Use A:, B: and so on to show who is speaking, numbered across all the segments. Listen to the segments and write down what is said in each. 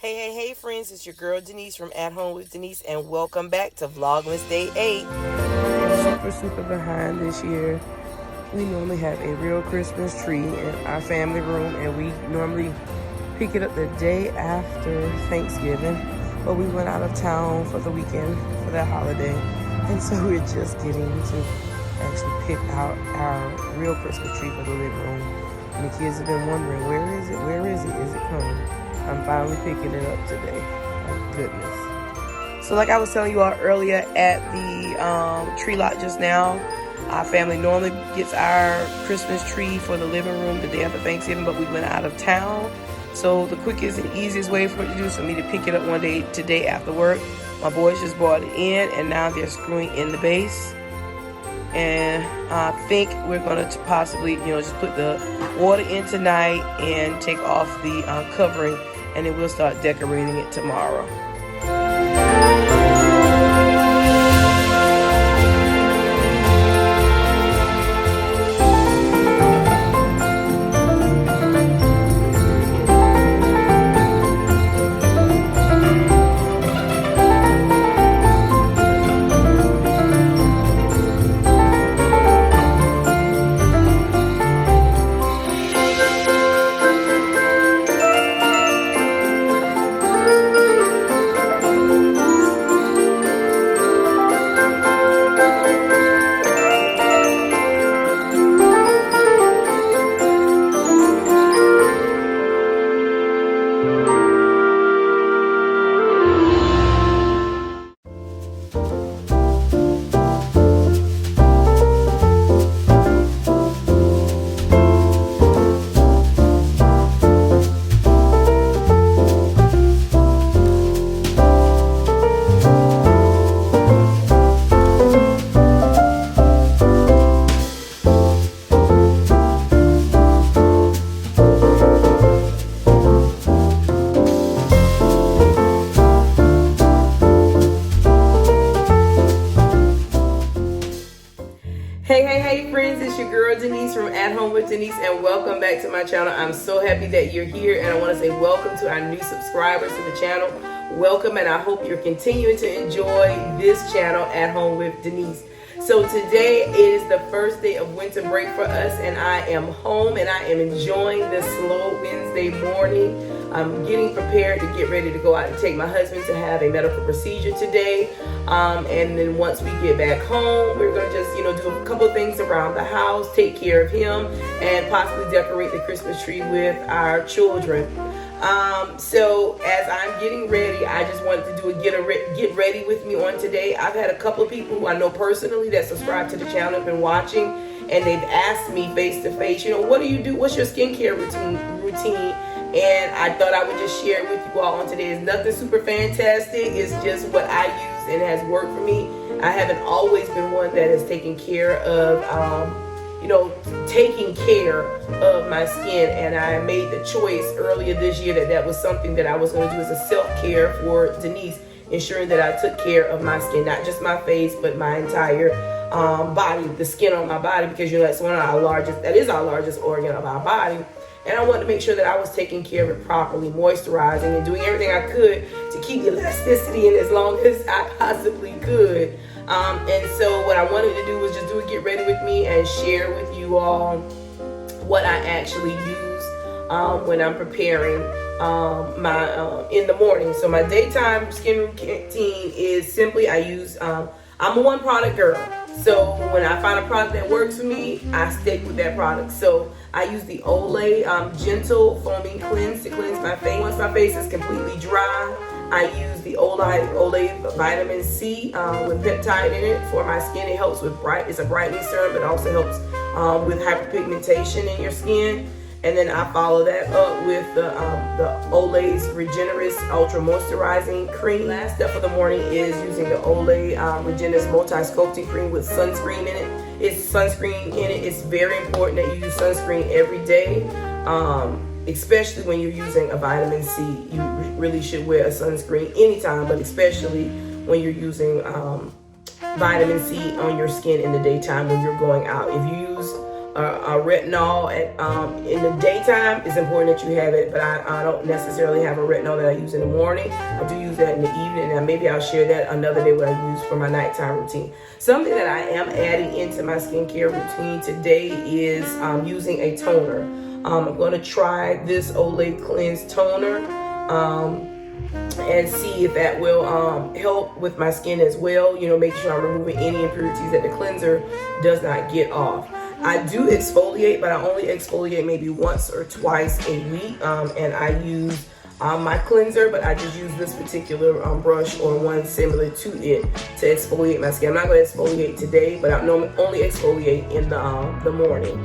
A: Hey friends, it's your girl Denise from At Home with Denise, and welcome back to Vlogmas Day 8. Super behind this year. We normally have a real Christmas tree in our family room, and we normally pick it up the day after Thanksgiving, but we went out of town for the weekend for that holiday, and so we're just getting to actually pick out our real Christmas tree for the living room. And the kids have been wondering, where is it? Is it coming? I'm finally picking it up today. Thank goodness. So like I was telling you all earlier at the tree lot just now, our family normally gets our Christmas tree for the living room the day after Thanksgiving, but we went out of town. So the quickest and easiest way for it to do is for me to pick it up one day today after work. My boys just brought it in, and now they're screwing in the base. And I think we're going to possibly, just put the water in tonight and take off the covering, and then we'll start decorating it tomorrow. Hey friends, it's your girl Denise from At Home with Denise, and welcome back to my channel. I'm so happy that you're here, and I want to say welcome to our new subscribers to the channel. Welcome, and I hope you're continuing to enjoy this channel, At Home with Denise. So today is the first day of winter break for us, and I am home and I am enjoying this slow Wednesday morning. I'm getting prepared to get ready to go out and take my husband to have a medical procedure today. And then once we get back home, we're going to just, do a couple of things around the house, take care of him, and possibly decorate the Christmas tree with our children. So as I'm getting ready, I just wanted to do a get ready with me on today. I've had a couple of people who I know personally that subscribe to the channel have been watching, and they've asked me face to face, what do you do? What's your skincare routine? And I thought I would just share it with you all on today. It's nothing super fantastic. It's just what I use and has worked for me. I haven't always been one that has taken care of, taking care of my skin. And I made the choice earlier this year that was something that I was going to do as a self-care for Denise, ensuring that I took care of my skin, not just my face, but my entire body, the skin on my body, because that's that is our largest organ of our body. And I wanted to make sure that I was taking care of it properly, moisturizing and doing everything I could to keep the elasticity in as long as I possibly could. And so what I wanted to do was just do a get ready with me and share with you all what I actually use when I'm preparing my in the morning. So my daytime skin routine is simply I'm a one product girl. So when I find a product that works for me, I stick with that product. So I use the Olay Gentle Foaming Cleanse to cleanse my face. Once my face is completely dry, I use the Olay Vitamin C with peptide in it for my skin. It helps with it's a brightening serum, but also helps with hyperpigmentation in your skin. And then I follow that up with the Olay's Regenerist Ultra Moisturizing Cream. Last step of the morning is using the Olay Regenerist Multi-Sculpting Cream with sunscreen in it. It's very important that you use sunscreen every day, especially when you're using a vitamin C. You really should wear a sunscreen anytime, but especially when you're using vitamin C on your skin in the daytime when you're going out. If you use retinol in the daytime. It's important that you have it, but I don't necessarily have a retinol that I use in the morning. I do use that in the evening, and maybe I'll share that another day what I use for my nighttime routine. Something that I am adding into my skincare routine today is using a toner. I'm going to try this Olay Cleanse toner and see if that will help with my skin as well. You know, make sure I'm removing any impurities that the cleanser does not get off. I do exfoliate, but I only exfoliate maybe once or twice a week, and I use my cleanser, but I just use this particular brush or one similar to it to exfoliate my skin. I'm not going to exfoliate today, but I only exfoliate in the morning.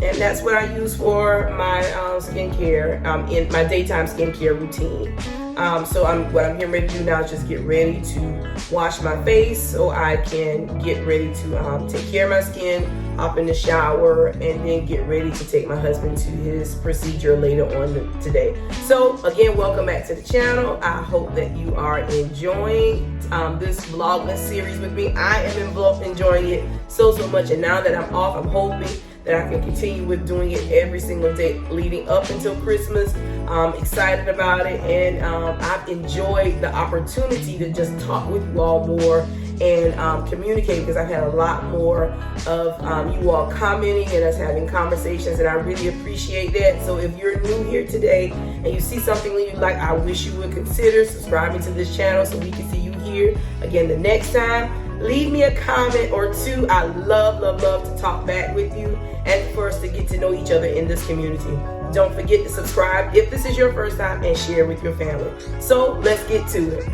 A: And that's what I use for my skincare in my daytime skincare routine. So what I'm getting ready to do now is just get ready to wash my face so I can get ready to take care of my skin, hop in the shower, and then get ready to take my husband to his procedure later on today. So again, welcome back to the channel. I hope that you are enjoying this Vlogmas series with me. I am enjoying it so much, and now that I'm off, I'm hoping that I can continue with doing it every single day leading up until Christmas. I'm excited about it, and I've enjoyed the opportunity to just talk with you all more and communicate, because I've had a lot more of you all commenting and us having conversations, and I really appreciate that. So if you're new here today and you see something that you like, I wish you would consider subscribing to this channel so we can see you here again the next time. Leave me a comment or two. I love to talk back with you and for us to get to know each other in this community. Don't forget to subscribe if this is your first time, and share with your family. So let's get to it.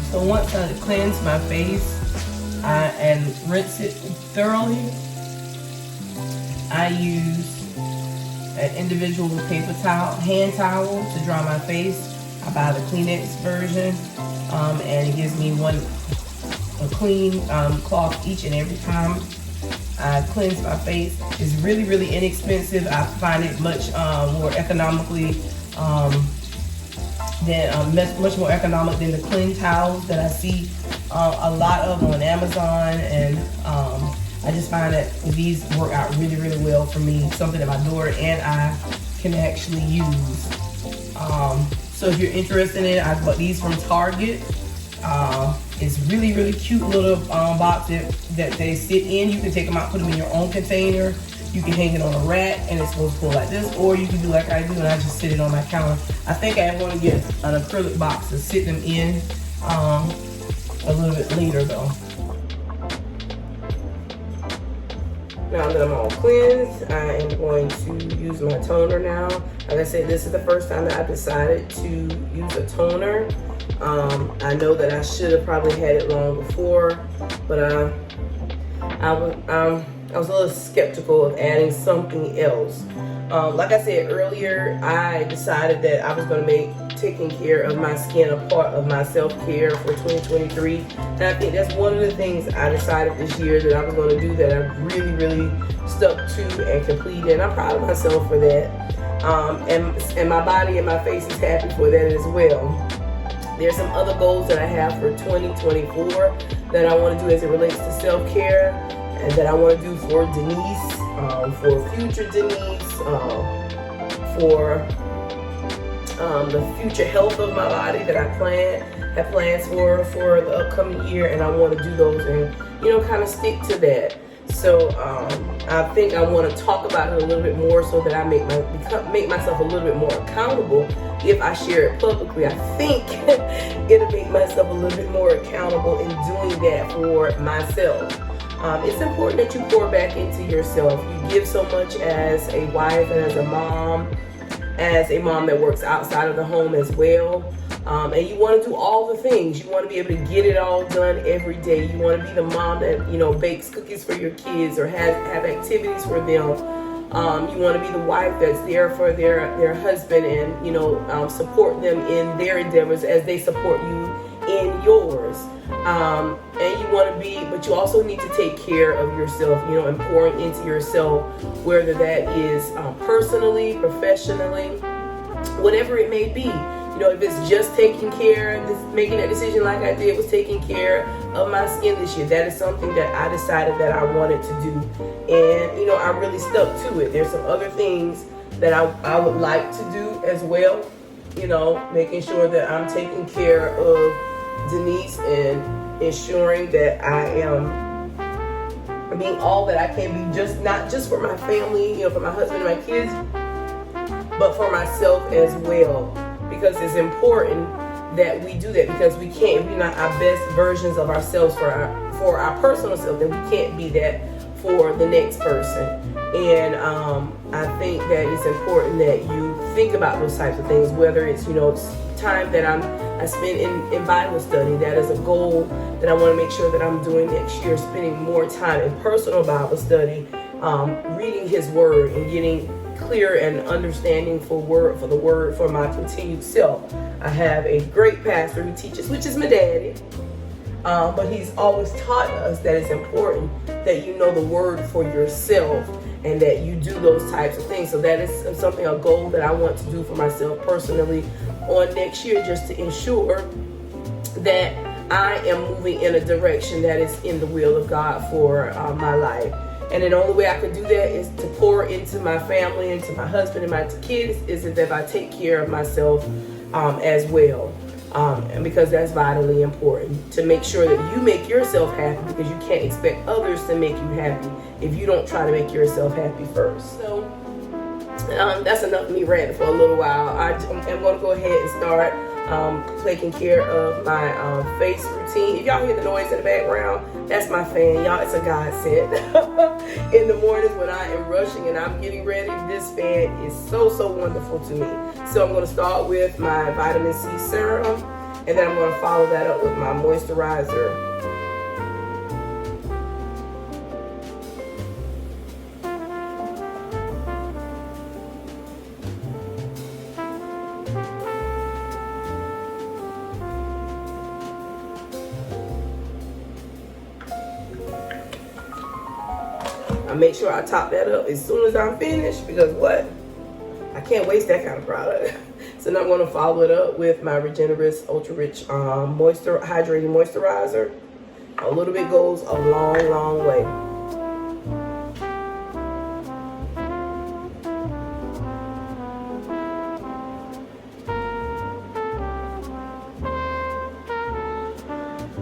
A: So once I cleanse my face and rinse it thoroughly, I use an individual paper towel, hand towel, to dry my face. I buy the Kleenex version, and it gives me a clean cloth each and every time I cleanse my face. It's really inexpensive. I find it much more economically much more economic than the clean towels that I see a lot of on Amazon, and I just find that these work out really well for me. Something that my daughter and I can actually use. So if you're interested in it, I bought these from Target. It's really cute little box that they sit in. You can take them out, put them in your own container. You can hang it on a rack, and it's supposed to pull like this, or you can do like I do, and I just sit it on my counter. I think I'm going to get an acrylic box to sit them in a little bit later though. Now that I'm all cleansed, I am going to use my toner now. Like I said, this is the first time that I decided to use a toner. I know that I should have probably had it long before, but I was a little skeptical of adding something else. Like I said earlier, I decided that I was going to make taking care of my skin a part of my self-care for 2023. And I think that's one of the things I decided this year that I was going to do, that I really stuck to and completed. And I'm proud of myself for that. And my body and my face is happy for that as well. There's some other goals that I have for 2024 that I want to do as it relates to self-care, and that I want to do for Denise, for future Denise, for the future health of my body that I have plans for the upcoming year, and I want to do those and kind of stick to that. So I think I want to talk about it a little bit more so that I make myself a little bit more accountable. If I share it publicly, I think it'll make myself a little bit more accountable in doing that for myself. It's important that you pour back into yourself. You give so much as a wife and as a mom that works outside of the home as well. And you want to do all the things. You want to be able to get it all done every day. You want to be the mom that, bakes cookies for your kids or have activities for them. You want to be the wife that's there for their husband and, support them in their endeavors as they support you in yours. And you want to be, but you also need to take care of yourself, and pouring into yourself, whether that is personally, professionally, whatever it may be. If it's just taking care, making that decision like I did was taking care of my skin this year. That is something that I decided that I wanted to do. And, I really stuck to it. There's some other things that I would like to do as well. Making sure that I'm taking care of Denise and ensuring that I am being all that I can be, not just for my family, for my husband and my kids, but for myself as well. Because it's important that we do that, because we can't, if we're not our best versions of ourselves for our personal self, then we can't be that for the next person. And I think that it's important that you think about those types of things, whether it's time that I spend in Bible study. That is a goal that I want to make sure that I'm doing next year, spending more time in personal Bible study, reading His Word and getting clear and understanding for the word for my continued self. I have a great pastor who teaches, which is my daddy, but he's always taught us that it's important that you know the word for yourself and that you do those types of things. So that is something, a goal that I want to do for myself personally on next year, just to ensure that I am moving in a direction that is in the will of God for my life. And the only way I can do that is to pour into my family, into my husband and my kids, is if I take care of myself as well. And because that's vitally important, to make sure that you make yourself happy, because you can't expect others to make you happy if you don't try to make yourself happy first. So that's enough of me ranting for a little while. I'm going to go ahead and start taking care of my face routine. If y'all hear the noise in the background, that's my fan, y'all. It's a godsend. In the mornings when I am rushing and I'm getting ready, this fan is so wonderful to me. So I'm going to start with my vitamin C serum, and then I'm going to follow that up with my moisturizer. I make sure I top that up as soon as I'm finished, because I can't waste that kind of product. So now I'm going to follow it up with my Regenerist Ultra Rich Hydrating Moisturizer. A little bit goes a long way.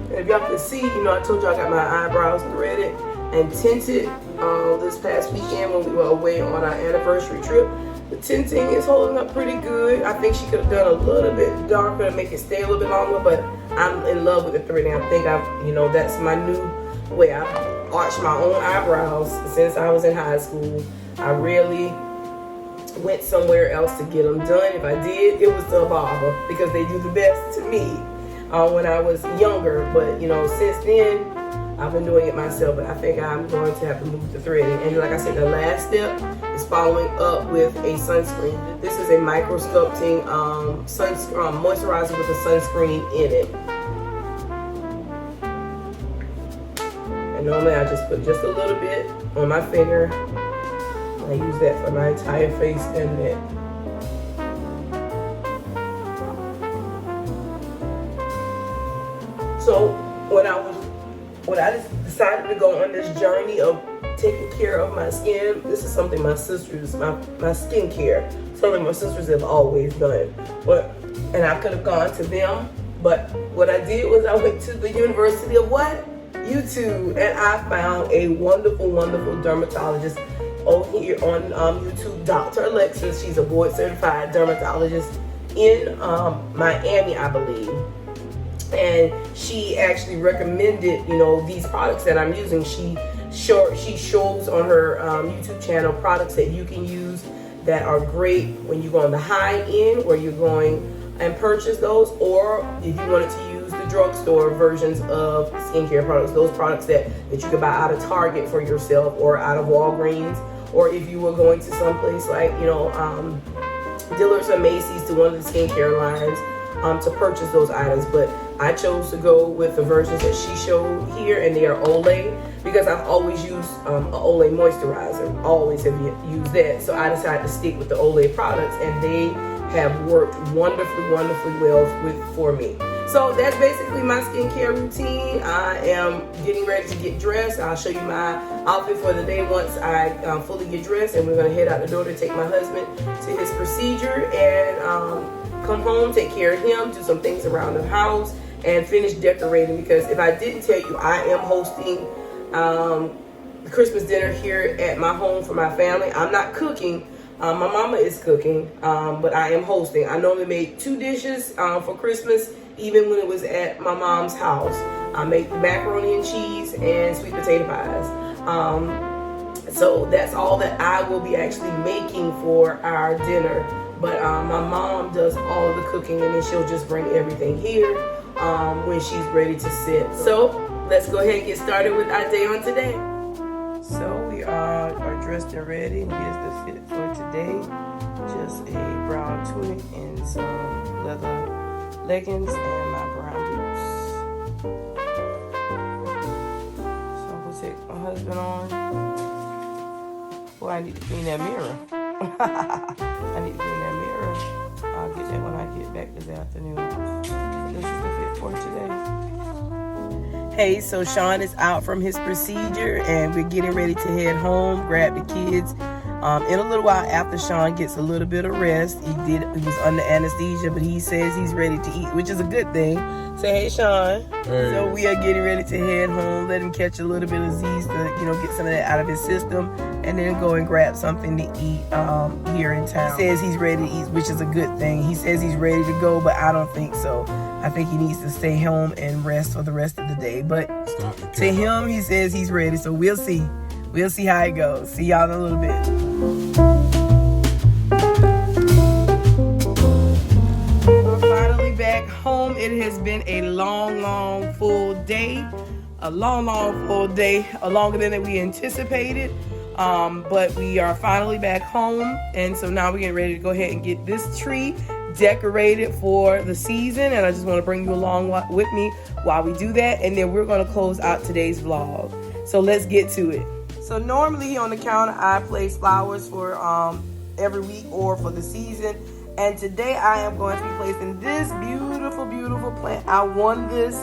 A: And if y'all can see, I told you I got my eyebrows threaded and tinted this past weekend when we were away on our anniversary trip. The tinting is holding up pretty good. I think she could have done a little bit darker to make it stay a little bit longer, but I'm in love with the threading. I think that's my new way. I arched my own eyebrows since I was in high school. I really went somewhere else to get them done. If I did, it was to a barber, because they do the best to me when I was younger. But since then, I've been doing it myself, but I think I'm going to have to move to threading. And like I said, the last step is following up with a sunscreen. This is a micro sculpting moisturizer with a sunscreen in it. And normally I just put just a little bit on my finger. I use that for my entire face and neck. So when I decided to go on this journey of taking care of my skin, this is something my skincare, something my sisters have always done. And I could have gone to them, but what I did was I went to the University of what? YouTube, and I found a wonderful, wonderful dermatologist over here on YouTube, Dr. Alexis. She's a board certified dermatologist in Miami, I believe. And she actually recommended, you know, these products that I'm using. She shows on her YouTube channel products that you can use that are great when you go on the high end, where you're going and purchase those, or if you wanted to use the drugstore versions of skincare products, those products that you could buy out of Target for yourself or out of Walgreens, or if you were going to someplace like, you know, Dillard's or Macy's, to one of the skincare lines to purchase those items. But I chose to go with the versions that she showed here, and they are Olay, because I've always used an Olay moisturizer, always have used that. So I decided to stick with the Olay products, and they have worked wonderfully, wonderfully well for me. So that's basically my skincare routine. I am getting ready to get dressed. I'll show you my outfit for the day once I fully get dressed, and we're gonna head out the door to take my husband to his procedure and come home, take care of him, do some things around the house, and finish decorating. Because if I didn't tell you, I am hosting the Christmas dinner here at my home for my family. I'm not cooking. My mama is cooking, but I am hosting. I normally make 2 dishes for Christmas, even when it was at my mom's house. I make the macaroni and cheese and sweet potato pies. So that's all that I will be actually making for our dinner. But my mom does all of the cooking, and then she'll just bring everything here when she's ready to sit. So let's go ahead and get started with our day on today. So we are dressed and ready, and here's the fit for today. Just a brown tunic and some leather leggings and my brown boots. So I'm gonna take my husband on. Boy, I need to clean that mirror. I need to clean that mirror. I'll get that when I get back this afternoon. So this is the fit for today. Hey, so Sean is out from his procedure, and we're getting ready to head home, grab the kids. In a little while after Sean gets a little bit of rest, he was under anesthesia, but he says he's ready to eat, which is a good thing. Say hey, Sean.
B: Hey.
A: So we are getting ready to head home, let him catch a little bit of Z's to, you know, get some of that out of his system, and then go and grab something to eat here in town. He says he's ready to eat, which is a good thing. He says he's ready to go, but I don't think so. I think he needs to stay home and rest for the rest of the day. But to him, he says he's ready, so we'll see. We'll see how it goes. See y'all in a little bit. We're finally back home. It has been a long, long, full day. A long, long, full day. Longer than we anticipated. But we are finally back home. And so now we're getting ready to go ahead and get this tree decorated for the season. And I just want to bring you along with me while we do that. And then we're going to close out today's vlog. So let's get to it. So normally on the counter, I place flowers for every week or for the season. And today I am going to be placing this beautiful, beautiful plant. I won this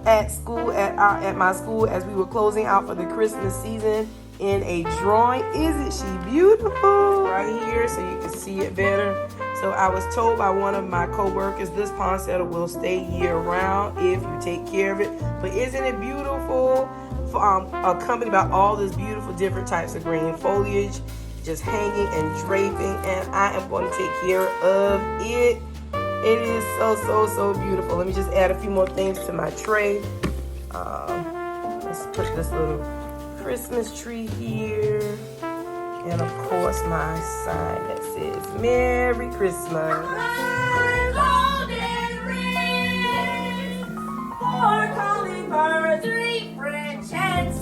A: at school, at my school, as we were closing out for the Christmas season in a drawing. Isn't she beautiful? Right here, so you can see it better. So I was told by one of my co-workers, this poinsettia will stay year round if you take care of it. But isn't it beautiful? Accompanied by all this beautiful different types of green foliage just hanging and draping, and I am going to take care of it. It is so, so, so beautiful. Let me just add a few more things to my tray. Let's put this little Christmas tree here, and of course my sign that says Merry Christmas. Four calling birds, 3 French hens,